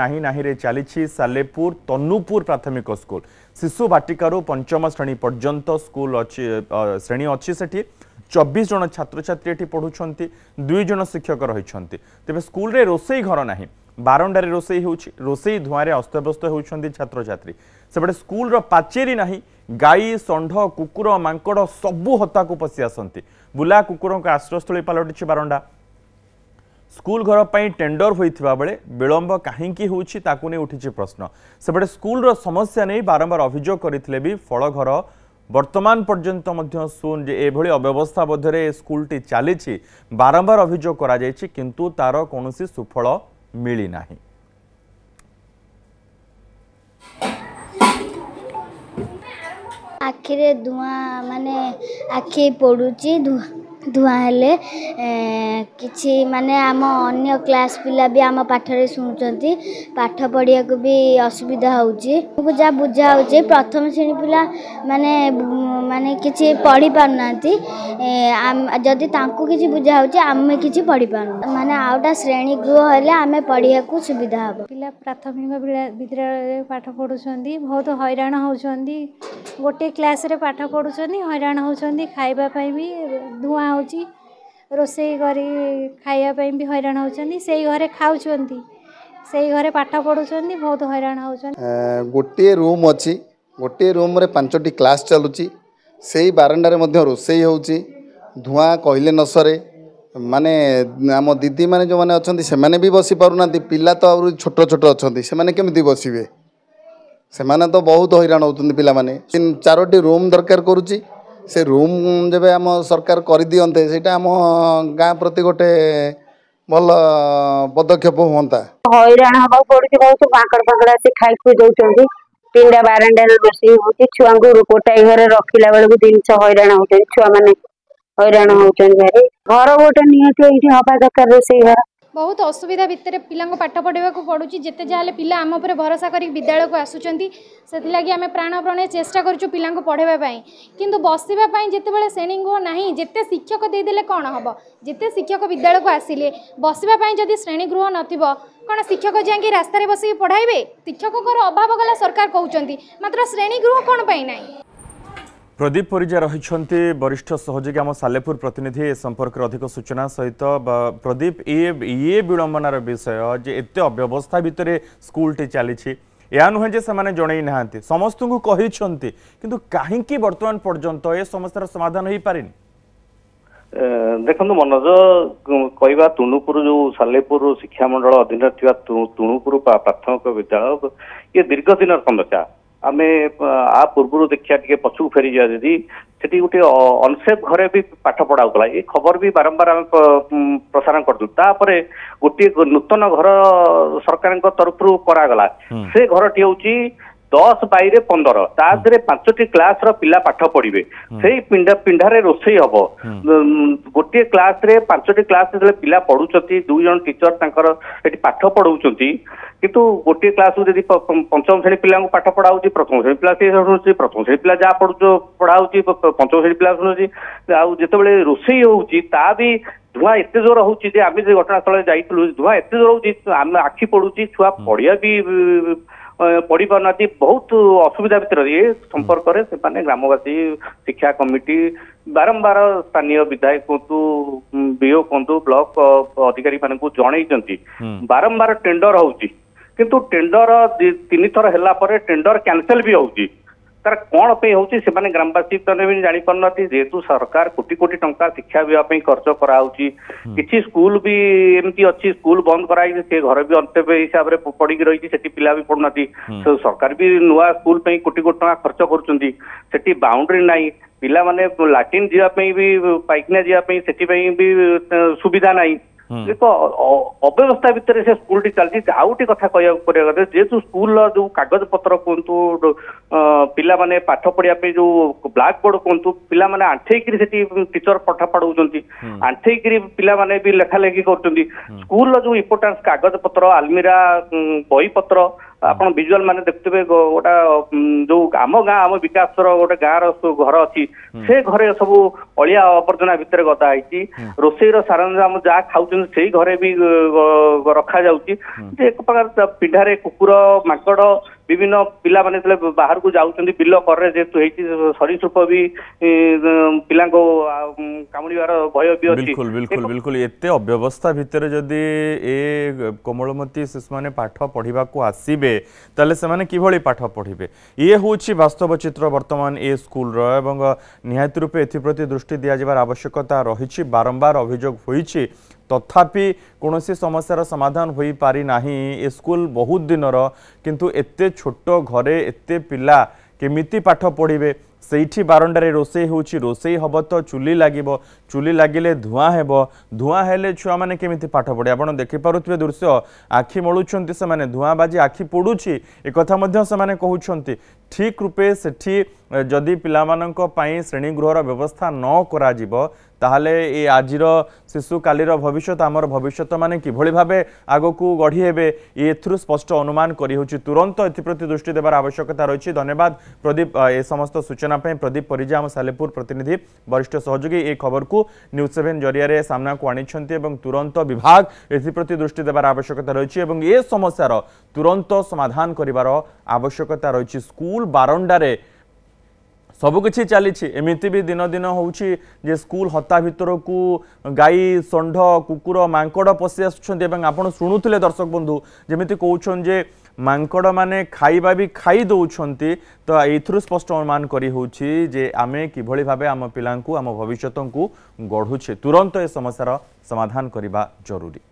नाही नाही रे चली सालेपुर तनुपुर प्राथमिक स्कूल शिशु बाटिकार पंचम श्रेणी पर्यंत स्कूल अच्छी श्रेणी अच्छी से 24 जन छात्र छात्री पढ़ुंट 2 जन शिक्षक रही तेज स्कूल रे रोसई घर ना बारंडारे रोसई रोसई धुआं अस्तव्यस्त होती छात्र छात्री सेपटे स्कूल पाचेरी ना गाई षंढ कुकुर मांकड़ सबू हता को पशि आसती बुला कुकुर आश्रयस्थली पलटि बारंडा स्कूल घर पर टेंडर होता बेले विलंब कहीं उठी प्रश्न सेपटे स्कूल समस्या नहीं बारंबार अभियोग करते भी फल घर वर्तमान पर्यंत सुन एभली अव्यवस्था मध्य स्कूलटी चली बारंबार अभियोग करा जायछि किंतु तार कौनसी सुफल मिली नाही। आखिरे धुआं माने आखि पड़ुची धुआं हेले किछि माने आम अन्य क्लास पिला भी आम पाठरे शुणुचंती पाठ पढ़िया को भी असुविधा होउची जा बुझा होउची प्रथम श्रेणी पिला माने माने किछि पढ़ी पारनांती जदि तांको किछि बुझा होउची आमे किछि पढ़ी पारनु माने आउटा श्रेणी गृह हेले आमे पढ़िया को सुविधा हो। पिला प्राथमिक विद्यालय पाठ पढ़ुचंती बहुत हैरान होउचंती गोटे क्लास रे पाठ पढ़ुचंती हैरान होउचंती खाइबा पई भी धुआं होची रोसई करी खाइबा भी हैरान होचंती सेई घरे खाउचंती सेई घरे पाठ पढ़ुचंती बहुत हैरान होचंती। गोटे रूम अच्छी गोटे रूम रे 5टी क्लास चलुची सेई बारंडारे मध्य रोसई होची धुआं कहले न सरे माने आम दीदी माने जो माने अछंती से माने भी बसी पारुनांती पिला तो और छोट छोट अछंती से माने केमिति बसिबे से माने तो बहुत हैरान होचंती पिला माने 4टी रूम दरकार करूची से रूम जब आम सरकार कर दियंते सेटा आम गाँ प्रति गोटे भल पदक्षेप हुंता हैरान हवा पड़ुची बहुत माकड़ फाकड़ आसी खाई खुई दउचंती पिंडा बारंडा रोसई होची छुआ को गोटाई घरे रखिला बेलू जिनस हैरान होचंती छुआ माने हैरान होचंती घर गोटे नियति एठी हवा दरकार रोसई घर बहुत असुविधा भितर पिला पाठ पढ़ा पड़ुची जिते जहाँ पिला आम पर भरोसा कर विद्यालय को आसुचंती से आम प्राणप्राण चेष्टा करूँ पिला पढ़ाई किंतु बसवाई जिते श्रेणी गृह ना जिते शिक्षक देदेले कौन हम जिते शिक्षक विद्यालय को आसिले बसवाई जदि श्रेणी गृह नथिबो कौन शिक्षक जाकि रास्तार बसिक पढ़ाइबे शिक्षक अभाव गला सरकार कहते मात्र श्रेणी गृह कौन पाई ना। प्रदीप परिजा रही वरिष्ठ सहयोगी आम सालेपुर प्रतिनिधि ए संपर्क अधिक सूचना सहित प्रदीप ये विडंबनार विषय जे एते अव्यवस्था भितर स्कूलटी चली या नुहे जे से जन ना समस्त को कही किंतु कहीं वर्तमान पर्यंत ए समस्यार समाधान हो पारे देखो मनोज कहवा तुणुपुर जो सालेपुर शिक्षा मंडल अधीन तुणुपुर प्राथमिक विद्यालय ये दीर्घ दिन समस्या आमे आ पूर्व देखिया टे पछू फेरी जा जदि सेठी गोटे अनसेफ घरे भी पाठ पढ़ाऊला ये खबर भी बारंबार आम प्रसारण कर गोटे नूतन घर सरकार तरफ करागला से घरटी हूँ 10 बाई 15 तादे 5टी क्लास पिला पाठ पढ़े से पिंडारे रोसई हम गोटे क्लास रे 5टी क्लास पिला पढ़ुंट 2 जन टीचर पाठ पढ़ाऊँच किंतु गोटे क्लास जब पंचम श्रेणी पिला पाठ पढ़ाऊ प्रथम श्रेणी पिला सी शुणुची प्रथम श्रेणी पिला जहाँ पढ़ाऊ पंचम श्रेणी पिला शुणुची आते रोसई होता भी धुआं एत जोर होची आम जो घटनास्थल जाइलु धुआं एत जोर होम आखि पड़ुची छुआ पढ़िया भी पढ़ी पारना बहुत असुविधा भितर ये संपर्क में ग्रामवासी शिक्षा कमिटी बारंबार स्थानीय विधायक कहतु बीओ कहतु ब्लॉक अधिकारी मान जनई बारंबार टेंडर होची किंतु टेंडर 3 थर है टेंडर कैंसल भी होची तार कौन पे होची से माने ग्रामवासी भी जानी पारना जेहेतु सरकार कोटी कोटी टंका शिक्षा विभाग खर्च कराउची किछि स्कूल भी एमती अच्छी स्कूल बंद कराई से घर भी अंत हिसाब से पढ़ी रही से पिला भी पढ़ुना सरकार भी नुआ स्कूल पे कोटी कोटी टंका खर्च करुँच से बाउंड्री नाई पिला माने लाट्रिन जावाई भी पाइखाना जावाई से भी सुविधा नाई देखो अव्यवस्था भितर से स्कूल टी चलती आउटी कथा कहूँ जेहेतु स्कूल जो कागज पत्र कहतु पिला माने पाठ पढ़िया जो ब्लैक बोर्ड कहतु पिला माने आंठेकरी टीचर पाठ पढ़ाऊँ आंठेकरी पिला माने भी लेखा लेखी कर स्कूल जो इम्पोर्टान्स कागज पत्र आलमीरा बही पत्र ଆପଣ ଭିଜୁଆଲ ମାନେ ଦେଖୁଥିବେ ଗୋଟା ଯୋଉ ଆମ ଗାଁ ଆମ ବିକାଶର ଗୋଟେ ଗାଁର ଘର ଅଛି ସେ ଘରେ ସବୁ ଅଳିଆ ଆବର୍ଜନା ଭିତରେ ଗଦା ହେଇଛି ରୋଷେଇର ସରଞ୍ଜାମ ଯାହା ଖାଉଛନ୍ତି ସେଇ ଘରେ ବି ରଖାଯାଉଛି ଯେ ଏକ ପ୍ରକାର ପିଣ୍ଡାରେ କୁକୁର ମାଙ୍କଡ ବିଭିନ୍ନ ପିଲାମାନେ ଯେତେବେଳେ ବାହାରକୁ ଯାଉଛନ୍ତି ବିଲ କରରେ ଯେହେତୁ ହେଇଛି ସରୀସୃପ ବି ପିଲାଙ୍କୁ କାମୁଡ଼ିବାର ଭୟ ବି ଅଛି। बिल्कुल बिल्कुल बिल्कुल एते अव्यवस्था भितर जदि ए कोमलमती शिशु माने पाठ पढ़ा आसबे ताले से माने किभली पाठ पढ़िबे ये होछि वास्तव चित्र वर्तमान ए स्कूल रो एवं निहायत रूपे एथिप्रति दृष्टि दिया जबार आवश्यकता रही बारंबार अभियोग होइछि तथापि कौनसी समस्यार समाधान हो पारि नाही ए स्कूल बहुत दिनर किंतु एते छोट घरे एते पिला केमिति पाठ पढ़िबे सेठी बारंडारे रोषे होची रोषे हब तो चुली लागिबो चुली लागिले धुआं हेले छुआ माने केमिति पाठ पढ़े आपण देखि पारुथबे दृश्य आखि मळुछंती से माने धुआं बाजी आखि पडुची ए कथा मध्य से माने कहउछंती ठीक रूपे सेठी जदि पिलामानंक पई श्रेणी गृहर व्यवस्था न करा जिवो ताहले ए आजिर शिशु कालीर भविष्य आमर भविष्य माने किभली भाबे आगकू गढ़ी हेबे एथुरु स्पष्ट अनुमान करी होची तुरंत एथिप्रति दृष्टि देबार आवश्यकता रही। धन्यवाद प्रदीप ए समस्त सूचना पे। प्रदीप परिजा आम सालेपुर प्रतिनिधि वरिष्ठ सहयोगी ए खबर को न्यूज 7 जरिया सामना को आनिछंती एवं तुरंत विभाग एथिप्रति दृष्टि देबार आवश्यकता रही एवं ए समस्यार तुरंत समाधान करिवार आवश्यकता रही। स्कूल बारंडारे सबकिछि चली एमती भी दिन दिन होउछि जे स्कूल हता भितर को गाई षंढ कुकुर मांकड़ पशि आसुछन्ति एवं आपण शुणुथिले दर्शक बंधु जेमिति कहउछन जे मांकड़ माने खाइबा भी खाई दउछन्ति तो एथुरु स्पष्ट अनुमान करी होउछि जे आमे किभली भाबे आम पिलांकु आम भविष्यतंकु गढुछे तुरंत ए समस्यार समाधान करिबा जरूरी।